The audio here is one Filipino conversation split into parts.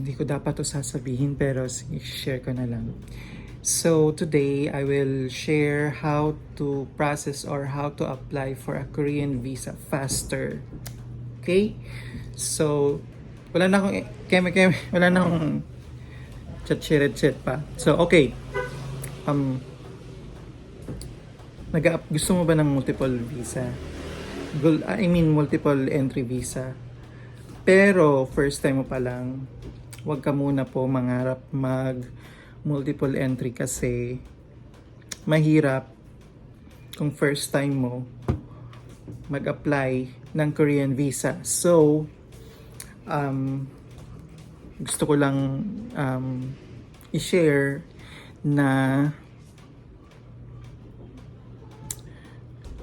Hindi ko dapat to sasabihin pero share ko na lang. So today I will share how to process or how to apply for a Korean visa faster. Okay? So wala na akong wala na akong chat pa. So okay. Gusto mo ba ng multiple visa? Multiple entry visa. Pero first time mo pa lang, huwag ka muna po mangarap mag multiple entry kasi mahirap kung first time mo mag-apply ng Korean visa. So, gusto ko lang i-share na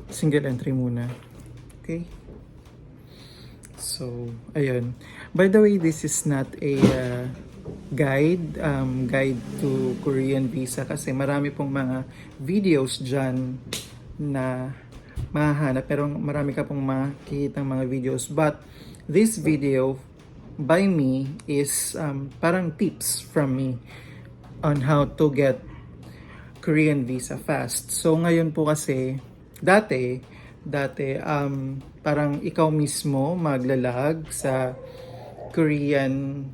single entry muna. Okay? So, ayun. By the way, this is not a guide to Korean visa kasi marami pong mga videos dyan na mahahanap pero marami ka pong makikita mga videos. But this video by me is parang tips from me on how to get Korean visa fast. So, ngayon po kasi dati parang ikaw mismo maglalag sa Korean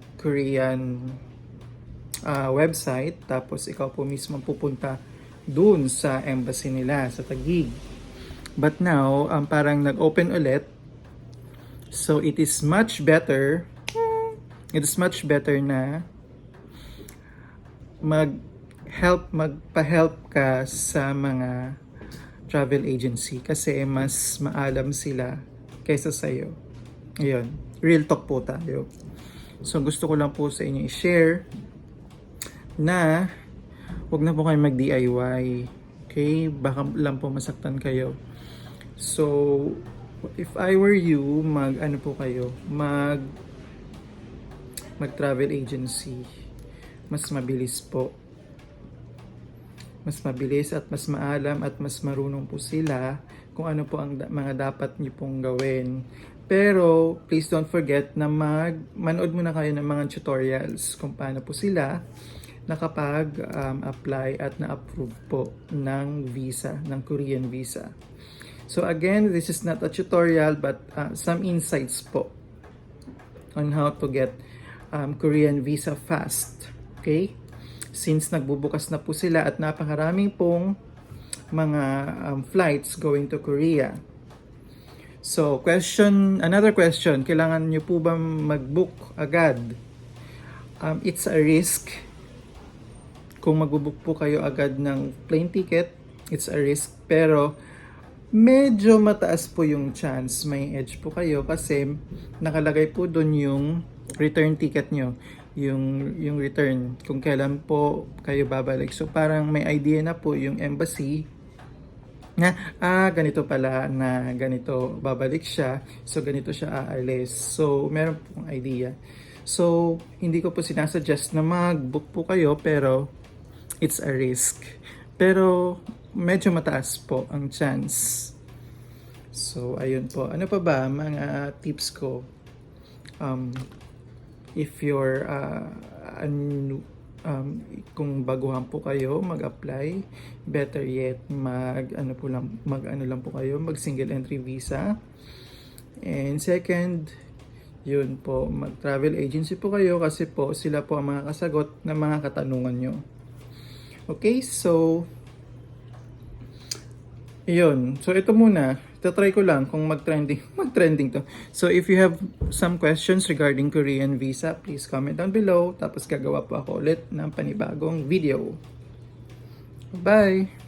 website tapos ikaw po mismo pupunta dun sa embassy nila sa Taguig. But now parang nag-open ulit, so it is much better na magpa-help ka sa mga travel agency kasi mas maalam sila kaysa sa'yo. Ayun, real talk po tayo. So gusto ko lang po sa inyo i-share na wag na po kayo mag-DIY. Okay? Baka lang po masaktan kayo. So, if I were you, mag-travel agency. Mas mabilis po. Mas mabilis at mas maalam at mas marunong po sila kung ano po ang mga dapat niyo pong gawin. Pero please don't forget na manood muna kayo ng mga tutorials kung paano po sila nakapag-apply at na-approve po ng visa, ng Korean visa. So again, this is not a tutorial but some insights po on how to get Korean visa fast. Okay? Since nagbubukas na po sila at napakaraming pong mga flights going to Korea. So, another question, kailangan nyo po ba mag-book agad? It's a risk. Kung mag-book po kayo agad ng plane ticket, it's a risk. Pero, medyo mataas po yung chance. May edge po kayo kasi nakalagay po doon yung return ticket nyo. Yung return, kung kailan po kayo babalik. So parang may idea na po yung embassy na ganito pala na ganito babalik siya, so ganito siya aalis. So meron pong idea. So hindi ko po sinasuggest na mag-book po kayo pero it's a risk. Pero medyo mataas po ang chance. So ayun po. Ano pa ba mga tips ko? If you're kung baguhan po kayo mag-apply, better yet mag single entry visa. And second, yun po, mag-travel agency po kayo kasi po sila po ang mga kasagot ng mga katanungan nyo. Okay, so yun. So ito muna, try ko lang kung mag-trending to. So if you have some questions regarding Korean visa, please comment down below. Tapos gagawa po ako ulit ng panibagong video. Bye!